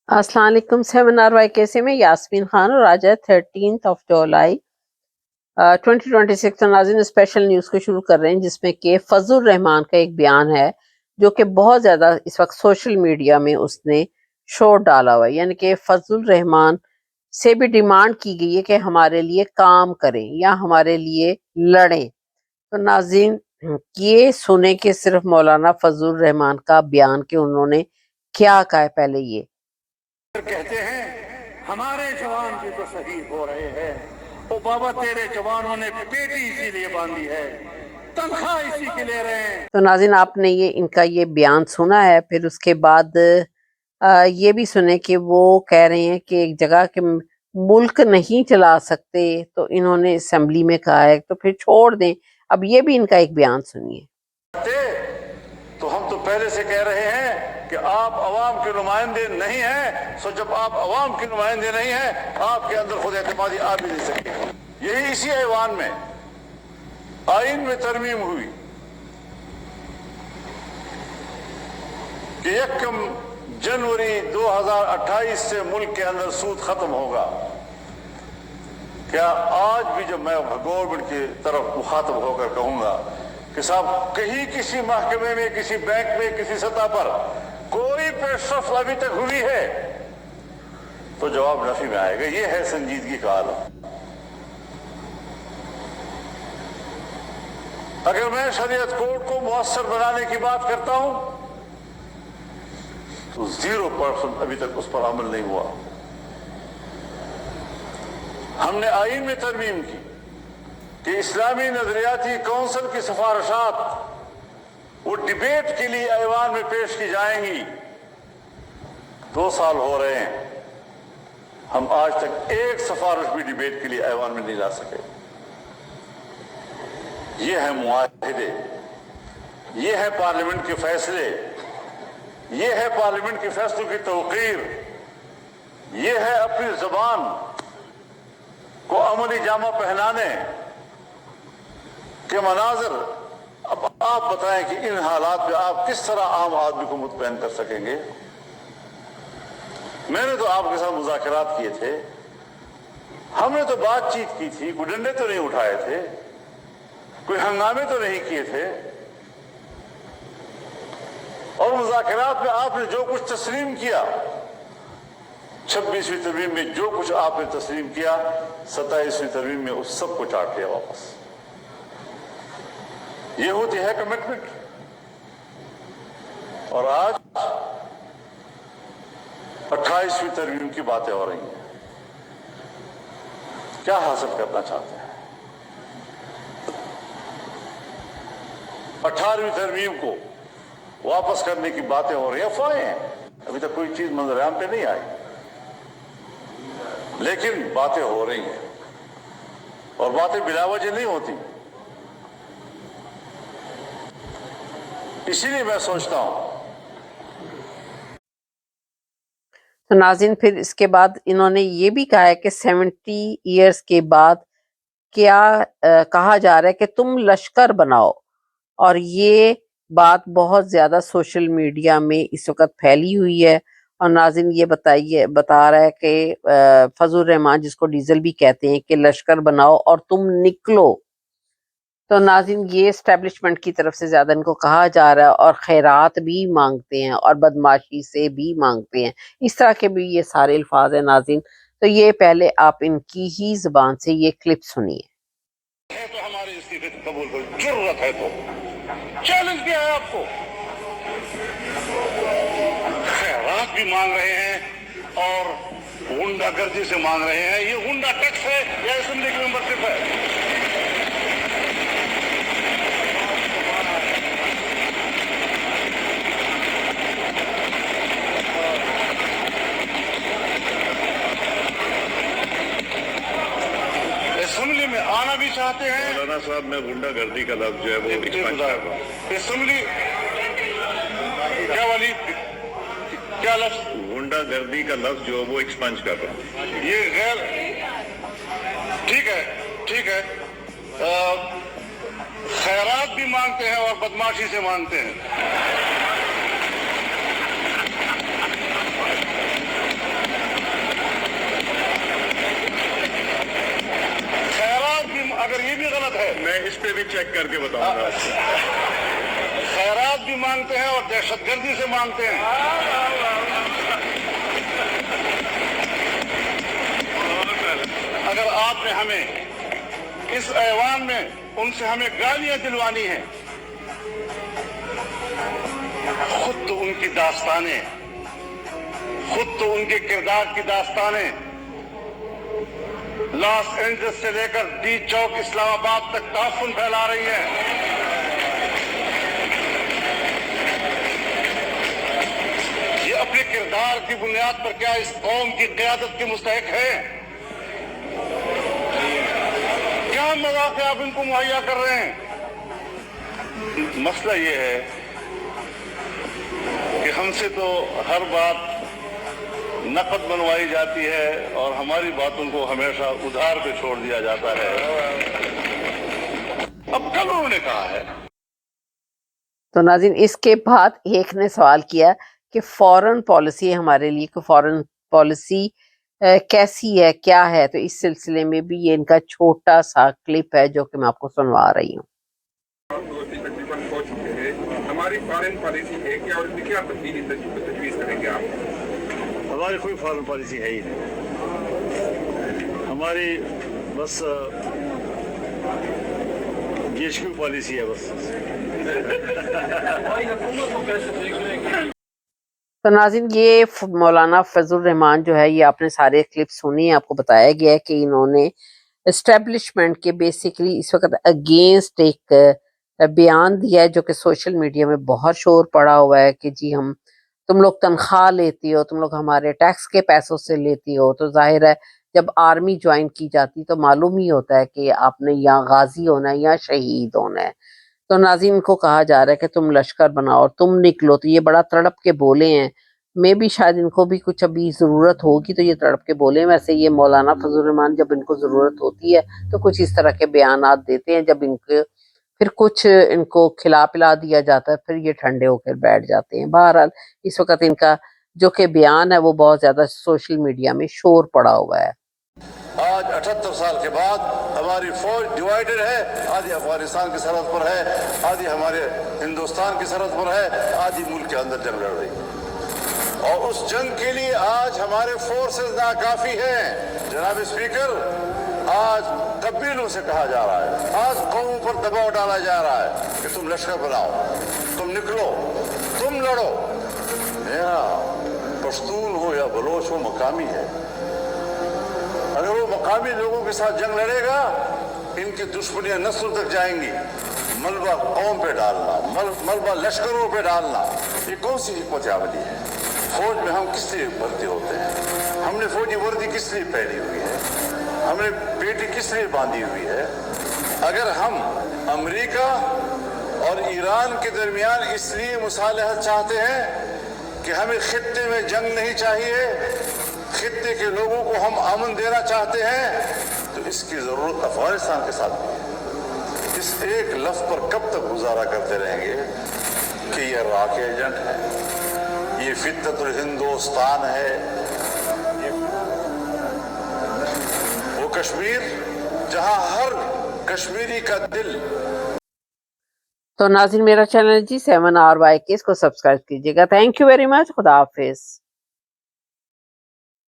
अस्सलाम वालेकुम। Seminar Y कैसे में यास्मीन खान और आज है 13 जुलाई 2026। तो नाज़रीन स्पेशल न्यूज़ को शुरू कर रहे हैं जिसमें कि फजल रहमान का एक बयान है जो कि बहुत ज़्यादा इस वक्त सोशल मीडिया में उसने शोर डाला हुआ है। यानी कि फजल रहमान से भी डिमांड की गई है कि हमारे लिए काम करें या हमारे लिए लड़ें। तो नाज़रीन ये सुने कि सिर्फ मौलाना फजल रहमान का बयान कि उन्होंने क्या कहा है। पहले ये कहते हैं हमारे जवान भी तो शहीद हो रहे हैं। ओ बाबा तेरे जवानों ने पेटी इसीलिए बांधी है, तनख्वाह इसी के ले रहे हैं। तो नाज़रीन आपने ये इनका ये बयान सुना है। फिर उसके बाद ये भी सुने कि वो कह रहे हैं कि एक जगह के मुल्क नहीं चला सकते तो इन्होंने असेंबली में कहा है तो फिर छोड़ दें। अब ये भी इनका एक बयान सुनिए। तो हम तो पहले से कह रहे हैं कि आप अवाम के नुमाइंदे नहीं हैं। सो जब आप अवाम के नुमाइंदे नहीं हैं, आपके अंदर खुद एतमादी आ भी नहीं सकते। यही इसी ऐवान में आइन में तरमीम हुई कि 1 जनवरी 2028 से मुल्क के अंदर सूद खत्म होगा। क्या आज भी जब मैं गवर्नमेंट की तरफ मुखातब होकर कहूंगा कि साहब कहीं किसी महकमे में, किसी बैंक में, किसी सतह पर कोई पेशरफ अभी तक हुई है, तो जवाब नफी में आएगा। ये है संजीदगी का आलम। अगर मैं शरीयत कोड को मुअस्सर बनाने की बात करता हूं तो 0% अभी तक उस पर अमल नहीं हुआ। हमने आइन में तरमीम की कि इस्लामी नजरियाती कौंसिल की सिफारिशात वो डिबेट के लिए ऐवान में पेश की जाएंगी। 2 साल हो रहे हैं, हम आज तक एक सिफारिश भी डिबेट के लिए ऐवान में नहीं ला सके। ये है मुआहिदे, ये है पार्लियामेंट के फैसले, ये है पार्लियामेंट के फैसलों की तौकीर, ये है अपनी जुबान को अमली जामा पहनाने के मनाजर। अब आप बताएं कि इन हालात में आप किस तरह आम आदमी को मुतमईन कर सकेंगे। मैंने तो आपके साथ मुज़ाकरात किए थे, हमने तो बातचीत की थी, कोई डंडे तो नहीं उठाए थे, कोई हंगामे तो नहीं किए थे। और मुज़ाकरात में आपने जो कुछ तस्लीम किया, 26वीं तरमीम में जो कुछ आपने तस्लीम किया, 27वीं तरमीम में उस सब को चाट लिया वापस। ये होती है कमिटमेंट। और आज 28वीं तरमीम की बातें हो रही हैं। क्या हासिल करना चाहते हैं? 18वीं तरमीम को वापस करने की बातें हो रही हैं। अफवाहें हैं, अभी तक कोई चीज मंजर-ए-आम पे नहीं आई, लेकिन बातें हो रही हैं और बातें बिलावजह नहीं होती। इसीलिए मैं सोचता हूं। तो नाज़रीन फिर इसके बाद इन्होंने ये भी कहा है कि 70 ईयर्स के बाद क्या कहा जा रहा है कि तुम लश्कर बनाओ। और ये बात बहुत ज्यादा सोशल मीडिया में इस वक्त फैली हुई है। और नाज़रीन ये बता रहा है कि फजल रहमान जिसको डीजल भी कहते हैं कि लश्कर बनाओ और तुम निकलो। तो नाज़रीन ये एस्टेब्लिशमेंट की तरफ से ज्यादा इनको कहा जा रहा है और खैरात भी मांगते हैं और बदमाशी से भी मांगते हैं। इस तरह के भी ये सारे अल्फाज है नाज़रीन। तो ये पहले आप इनकी ही जुबान से ये क्लिप सुनिए। तो हमारे इस्तीफे कबूल को जरूरत है तो चैलेंज किया है आपको। खैरात भी मांग रहे हैं और गुंडागर्दी से मांग रहे हैं। ये गुंडा टैक्स है या असेंबली की मेंबरशिप है? असेंबली में आना भी चाहते हैं। मौलाना साहब, मैं गुंडागर्दी का लफ्ज जो है वो एक्सपेंड कर रहा हूं। असेंबली क्या वाली क्या लफ्ज? गुंडागर्दी का लफ्ज जो है वो एक्सपेंड कर रहा हूं। ये गैर ठीक है, ठीक है। खैरात भी मांगते हैं और बदमाशी से मांगते हैं। میں اس پہ بھی چیک کر کے بتاؤں گا. خیرات بھی مانگتے ہیں اور دہشت گردی سے مانگتے ہیں. اگر آپ نے ہمیں اس ایوان میں ان سے ہمیں گالیاں دلوانی ہیں، خود تو ان کی داستانیں، خود تو ان کے کردار کی داستانیں لاس اینجلس سے لے کر ڈی چوک اسلام آباد تک تعفن پھیلا رہی ہیں. یہ اپنے کردار کی بنیاد پر کیا اس قوم کی قیادت کے مستحق ہے؟ کیا مواقع آپ ان کو مہیا کر رہے ہیں؟ مسئلہ یہ ہے کہ ہم سے تو ہر بات نقد بنوائی جاتی ہے اور ہماری باتوں کو ہمیشہ ادھار پہ چھوڑ دیا جاتا ہے. اب کل انہوں نے کہا ہے. تو ناظرین اس کے بعد ایک نے سوال کیا کہ فورن پالیسی ہمارے لیے کوئی فورن پالیسی کیسی ہے، کیا ہے؟ تو اس سلسلے میں بھی یہ ان کا چھوٹا سا کلپ ہے جو کہ میں آپ کو سنوا رہی ہوں. ہماری فارن پالیسی ہے کیا اور اس میں کیا تبدیلی تجویز کریں گے آپ؟ ہماری کوئی فارن پالیسی ہے ہی نہیں. ہماری بس جیش کی پالیسی ہے بس. تو ناظرین یہ مولانا فضل الرحمان جو ہے، یہ آپ نے سارے کلپ سنی ہیں، آپ کو بتایا گیا ہے کہ انہوں نے اسٹیبلشمنٹ کے بیسیکلی اس وقت اگینسٹ ایک بیان دیا ہے جو کہ سوشل میڈیا میں بہت شور پڑا ہوا ہے کہ جی تم لوگ تنخواہ لیتی ہو، تم لوگ ہمارے ٹیکس کے پیسوں سے لیتی ہو، تو ظاہر ہے جب آرمی جوائن کی جاتی تو معلوم ہی ہوتا ہے کہ آپ نے یا غازی ہونا ہے یا شہید ہونا ہے. تو ناظرین کو کہا جا رہا ہے کہ تم لشکر بناؤ اور تم نکلو. تو یہ بڑا تڑپ کے بولے ہیں، میں بھی شاید ان کو بھی کچھ ابھی ضرورت ہوگی تو یہ تڑپ کے بولے ہیں. ویسے یہ مولانا فضل الرحمان جب ان کو ضرورت ہوتی ہے تو کچھ اس طرح کے بیانات دیتے ہیں، جب ان کے پھر کچھ ان کو کھلا پلا دیا جاتا ہے پھر یہ ٹھنڈے ہو کر بیٹھ جاتے ہیں. بہرحال اس وقت ان کا جو کہ بیان ہے وہ بہت زیادہ سوشل میڈیا میں شور پڑا ہوا ہے. آج 78 سال کے بعد ہماری فوج ڈیوائیڈڈ ہے، آدھی افغانستان کی سرحد پر ہے، آدھی ہمارے ہندوستان کی سرحد پر ہے، آدھی ملک کے اندر جنگ لڑ رہی ہے. اور اس جنگ کے لیے آج ہمارے فورسز ناکافی ہیں. جناب اسپیکر، آج قبیلوں سے کہا جا رہا ہے، آج قوموں پر دباؤ ڈالا جا رہا ہے کہ تم لشکر بناؤ، تم نکلو، تم لڑو. میرا پشتون ہو یا بلوچ ہو مقامی ہے. اگر وہ مقامی لوگوں کے ساتھ جنگ لڑے گا ان کی دشمنیاں نسل تک جائیں گی. ملبہ قوم پہ ڈالنا، ملبہ لشکروں پہ ڈالنا، یہ کون سی حکمت عملی ہے؟ فوج میں ہم کس لیے بھرتی ہوتے ہیں؟ ہم نے فوجی وردی کس لیے پہنی ہوئی ہے؟ ہم نے بیٹی کس لیے باندھی ہوئی ہے؟ اگر ہم امریکہ اور ایران کے درمیان اس لیے مصالحت چاہتے ہیں کہ ہمیں خطے میں جنگ نہیں چاہیے، خطے کے لوگوں کو ہم امن دینا چاہتے ہیں، تو اس کی ضرورت افغانستان کے ساتھ بھی ہے. اس ایک لفظ پر کب تک گزارا کرتے رہیں گے کہ یہ راک ایجنٹ ہے، یہ فتنۃ الہندوستان ہے، وہ کشمیر جہاں ہر کشمیری کا دل. تو ناظرین میرا چینل جی 7RY کے اس کو سبسکرائب کیجیے گا. Thank you very much. خدا حافظ.